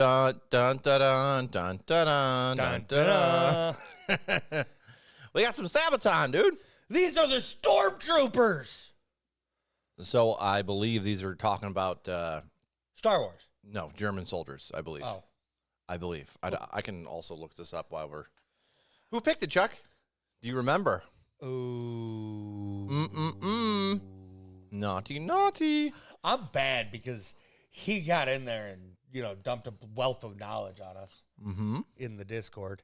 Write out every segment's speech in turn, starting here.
Dun, dun, dun, dun, dun, dun, dun, dun. We got some Sabaton, dude. These are the Stormtroopers. So I believe these are talking about Star Wars. no, German soldiers, I believe. Oh. I believe. I can also look this up while we're... Who picked it, Chuck? Do you remember? Ooh. Naughty, naughty. I'm bad because he got in there and, dumped a wealth of knowledge on us in the Discord.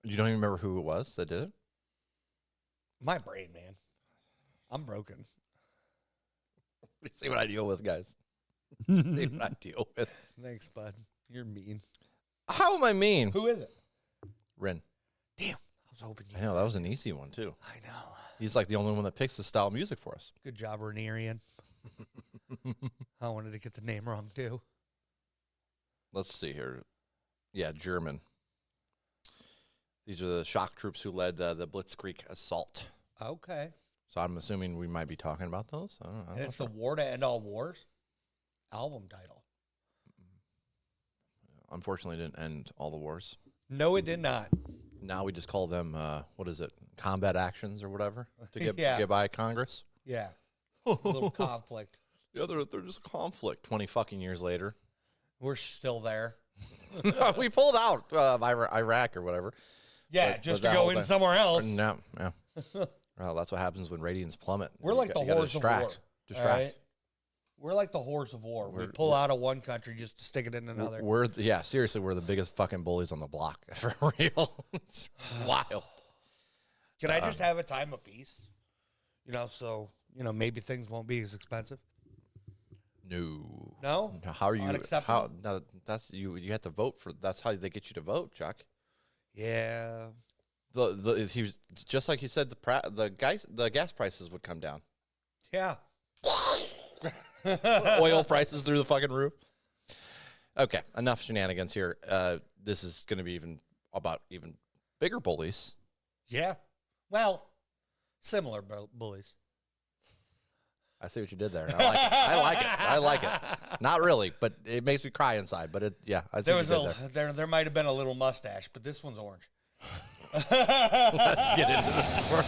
You don't even remember who it was that did it? My brain, man. I'm broken. See what I deal with, guys. See what I deal with. Thanks, bud. You're mean. How am I mean? Who is it? Rin. Damn. I was hoping you. I know, that was an easy one, too. I know. He's like the only one that picks the style of music for us. Good job, Rhaenyra. I wanted to get the name wrong, too. Let's see here. Yeah, German. These are the shock troops who led the Blitzkrieg assault. Okay. So I'm assuming we might be talking about those. I don't know. And it's the War to End All Wars album title. Unfortunately, it didn't end all the wars. No, it did not. Now we just call them, what is it, combat actions or whatever to get, Yeah. get by Congress. Yeah. A little conflict. Yeah, they're just conflict. 20 fucking years later. We're still there. We pulled out of Iraq or whatever. Yeah, But just that to go whole in thing- somewhere else. No, yeah. Well, that's what happens when ratings plummet. We're like the You gotta horse of war. Distract. all right? We're like the horse of war. We pull out of one country just to stick it in another. Seriously, we're the biggest fucking bullies on the block. For real. It's wild. Can I just have a time of peace? So, maybe things won't be as expensive. No. No? How are you? Unacceptable? No, that's you have to vote for. That's how they get you to vote, Chuck. Yeah. He was just like he said. The gas prices would come down. Yeah. Oil prices through the fucking roof. Okay, enough shenanigans here. This is going to be even bigger bullies. Yeah. Well, similar bullies. I see what you did there. I like it. Not really, but it makes me cry inside. But I see what you did there. There might have been a little mustache, but this one's orange. Let's get into this.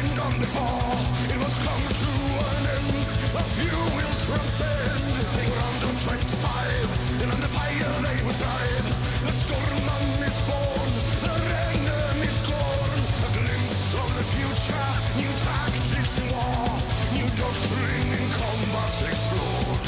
It must come to an end. A few will transcend. They were under 25, and under fire they will thrive. The storm is born, their enemy's gone. A glimpse of the future, new tactics in war, new doctrine in combat explored.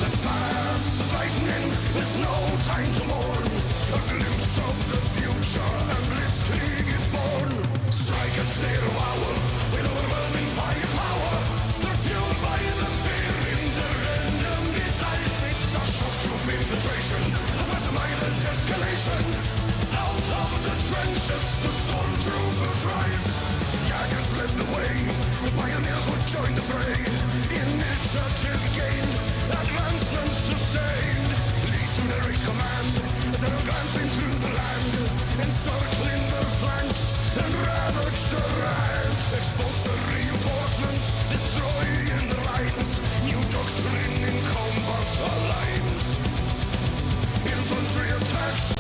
As fast as lightning, there's no time to mourn. A glimpse of the future, and Blitzkrieg is born. Strike at 0 hour. With overwhelming firepower, they're fueled by the fear in their enemy's eyes. It's a shock troop infiltration, a violent escalation. Out of the trenches, the Stormtroopers rise. Jaggers led the way, the pioneers would join the fray. Initiative gained, advancement sustained. Lead through their race command, as they're advancing through the land, encircling their flanks and ravage the ranks. Expose the reinforcements, destroying the lines. New doctrine in combat alliance. Infantry attacks,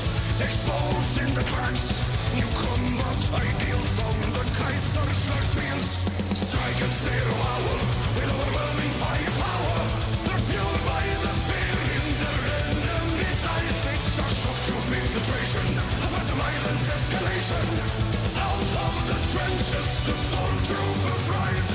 exposing the cracks. New combat ideals on the Kaiserschlags fields. Strike at 0 hour, with overwhelming firepower. They're fueled by the fear in their enemy's eyes. It's a shock troop infiltration, a violent escalation. Out of the trenches, the Stormtroopers rise.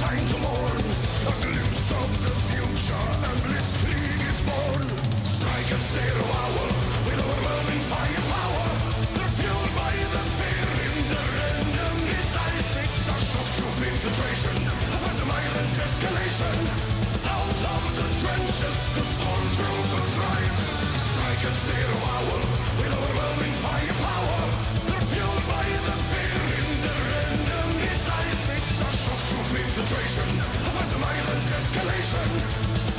time to mourn. A glimpse of the future, and Blitzkrieg is born. Strike at 0 hour with overwhelming firepower. They're fueled by the fear in their enemy's eyes. It's a shock troop infiltration, a fast violent escalation. Out of the trenches, the Stormtroopers rise. Strike at 0 hour with overwhelming firepower. They're fueled by the fear in their enemy's eyes. It's a shock troop infiltration, a fast violent escalation.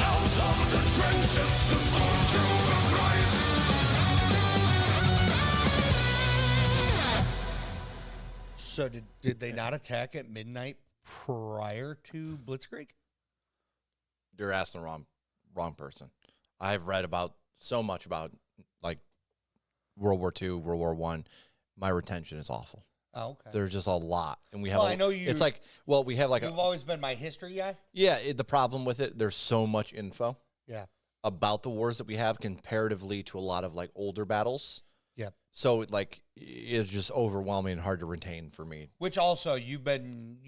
Out of the trenches, the Stormtroopers rise. So did they not attack at midnight prior to Blitzkrieg? You're asking the wrong person. I've read about so much about like World War II, World War I. My retention is awful. Oh, okay. There's just a lot, and we have. Well, I know you. It's like, well, we have like You've always been my history guy. yeah. The problem with it, there's so much info Yeah. about the wars that we have comparatively to a lot of like older battles. Yep. So like it's just overwhelming and hard to retain for me. Which also you've been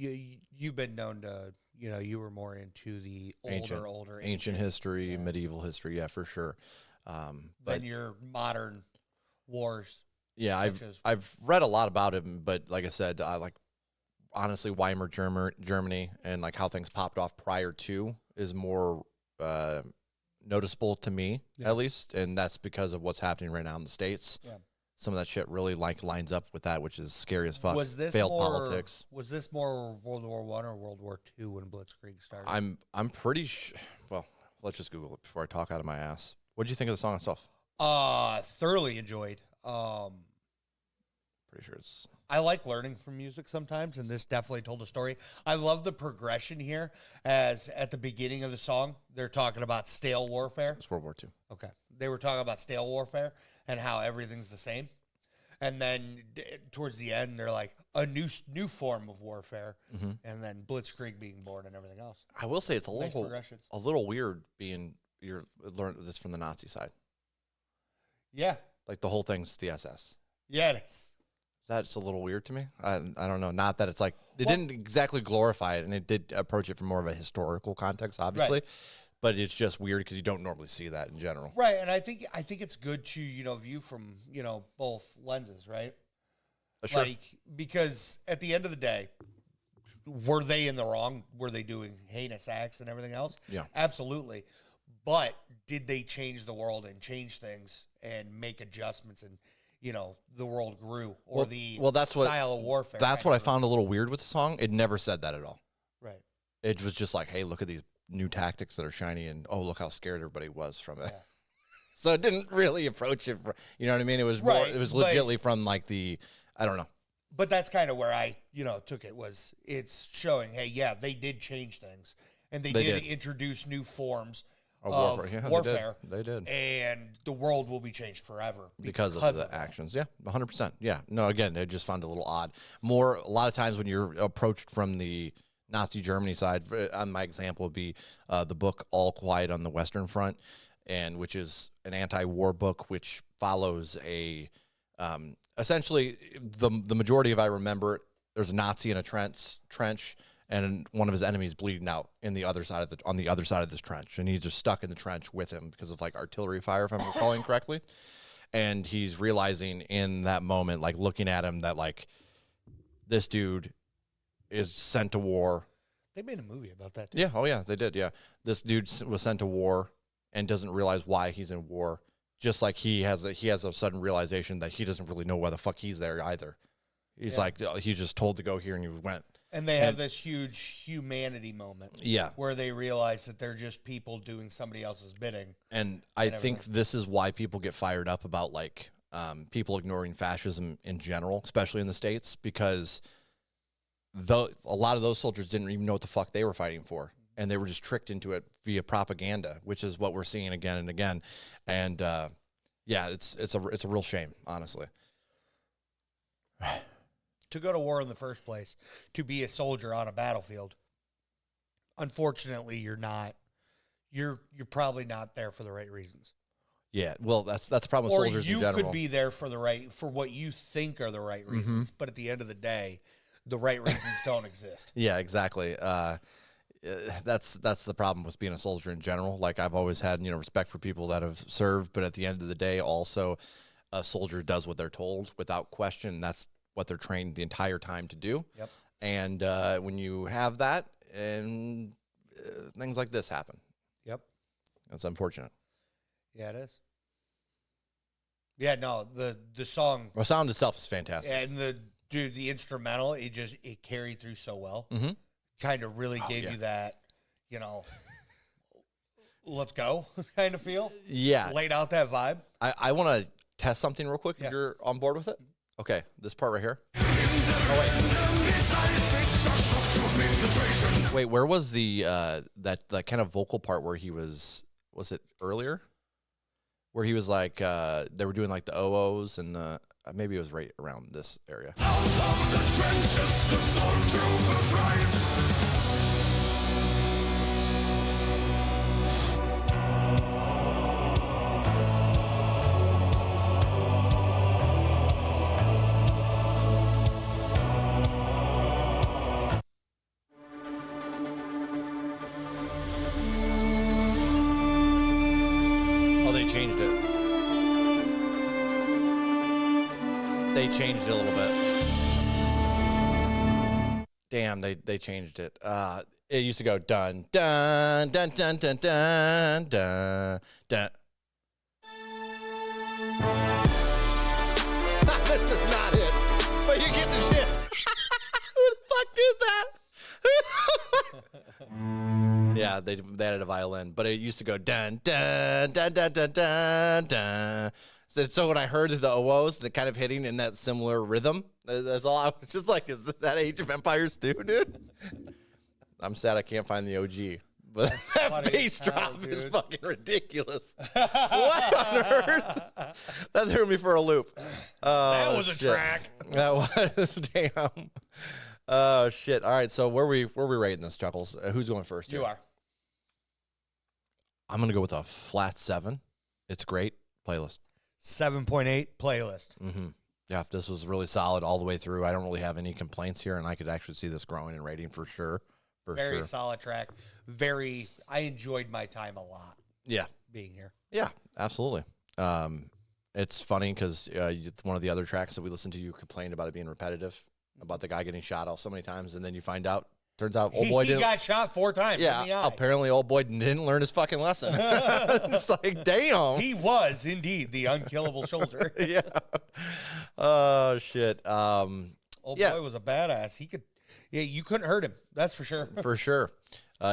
known to, you were more into the older Ancient history, medieval history, yeah, for sure. But than your modern wars. yeah, such I've read a lot about it, but like I said, like honestly, Weimar Germany and like how things popped off prior to is more noticeable to me, at least, and that's because of what's happening right now in the States. Yeah. Some of that shit really like lines up with that, which is scary as fuck. Was this Failed more politics. Was this more World War I or World War II when Blitzkrieg started? I'm pretty well, let's just Google it before I talk out of my ass. What did you think of the song itself? Thoroughly enjoyed. Pretty sure it's I like learning from music sometimes, and this definitely told a story. I love the progression here, as at the beginning of the song, they're talking about stale warfare. World War II. Okay. They were talking about stale warfare and how everything's the same. And then towards the end, they're like, a new form of warfare, and then Blitzkrieg being born and everything else. I will say it's Nice progressions. a little weird being you're learning this from the Nazi side. Yeah. Like the whole thing's the SS. Yeah, it is. That's a little weird to me. I don't know. Not that it's like it didn't exactly glorify it, and it did approach it from more of a historical context, obviously. Right. But it's just weird because you don't normally see that in general. Right, and I think it's good to view from both lenses, right? Sure. Like, because at the end of the day, were they in the wrong? Were they doing heinous acts and everything else? Yeah. Absolutely. But did they change the world and change things and make adjustments, and the world grew, or that's style of warfare? That's what I found a little weird with the song. It never said that at all. Right. It was just like, hey, look at these new tactics that are shiny, and oh, look how scared everybody was from it. Yeah. So it didn't really approach it. You know what I mean? It was more. It was legitimately from like I don't know. But that's kind of where I took it, was it's showing, hey, yeah, they did change things, and they did introduce new forms of warfare. They did. And the world will be changed forever because of the actions. Yeah, 100%. Yeah. No, again, I just found it a little odd. A lot of times when you're approached from the Nazi Germany side, on my example would be the book All Quiet on the Western Front, and which is an anti-war book which follows a essentially the majority of I remember there's a Nazi in a trench and one of his enemies bleeding out on the other side of this trench, and he's just stuck in the trench with him because of like artillery fire, if I'm recalling correctly. And he's realizing in that moment, like looking at him, that like this dude is sent to war. They made a movie about that too. Yeah, oh yeah, they did. Yeah, this dude was sent to war and doesn't realize why he's in war. Just like he has a sudden realization that he doesn't really know why the fuck he's there either. He's like, he's just told to go here, and he went. And they have this huge humanity moment. Yeah. Where they realize that they're just people doing somebody else's bidding. And I think this is why people get fired up about like people ignoring fascism in general, especially in the States, because a lot of those soldiers didn't even know what the fuck they were fighting for. And they were just tricked into it via propaganda, which is what we're seeing again and again. And it's a real shame, honestly. To go to war in the first place, to be a soldier on a battlefield, unfortunately, you're not. You're probably not there for the right reasons. Yeah, well, that's the problem with soldiers in general. Or you could be there for what you think are the right reasons, but at the end of the day, the right reasons don't exist. Yeah, exactly. That's the problem with being a soldier in general. Like, I've always had, respect for people that have served, but at the end of the day, also, a soldier does what they're told without question. That's what they're trained the entire time to do. Yep. And when you have that, and things like this happen. Yep. It's unfortunate. Yeah, it is. Yeah, no, the song. The sound itself is fantastic. And the instrumental, it carried through so well. Mm-hmm. Kind of really gave you that, let's go kind of feel. Yeah. Laid out that vibe. I want to test something real quick if you're on board with it. Okay, this part right here. Oh, wait, where was the that kind of vocal part where he was it earlier? Where he was like, they were doing like the OOs and maybe it was right around this area. Out of the trenches, the Stormtroopers rise. Oh, they changed it. They changed it a little bit. Damn, they changed it. It used to go dun dun dun dun dun dun dun dun. This is not it, but you get the chance. Who the fuck did that? Yeah, they added a violin, but it used to go dun dun dun dun dun dun dun. So when I heard the OOs, the kind of hitting in that similar rhythm, that's all. I was just like, is that Age of Empires 2, dude? I'm sad I can't find the OG, but that bass drop is fucking ridiculous. What on earth? That threw me for a loop. That was a track. That was damn. Oh shit! All right, so where we rating this, Chuckles? Who's going first? You are. I'm gonna go with a flat 7. It's great playlist. 7.8 playlist. Mm-hmm. Yeah, this was really solid all the way through. I don't really have any complaints here, and I could actually see this growing in rating for sure. Very solid track. I enjoyed my time a lot. Yeah, being here. Yeah, absolutely. It's funny because one of the other tracks that we listened to, you complained about it being repetitive, about the guy getting shot off so many times, and then you find out, turns out old boy he got shot 4 times in the eye. Apparently old boy didn't learn his fucking lesson. It's like, damn. He was indeed the unkillable soldier. Yeah. Oh, shit. Old boy was a badass. You couldn't hurt him. That's for sure. For sure.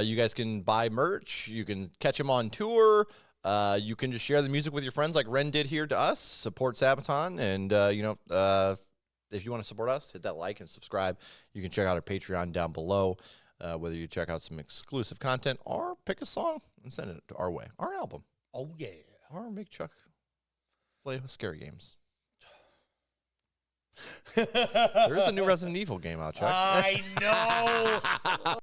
You guys can buy merch. You can catch him on tour. You can just share the music with your friends like Ren did here to us. Support Sabaton. And, if you want to support us, hit that like and subscribe. You can check out our Patreon down below, whether you check out some exclusive content or pick a song and send it our way. Our album. Oh, yeah. Or make Chuck play scary games. There is a new Resident Evil game out, Chuck. I know.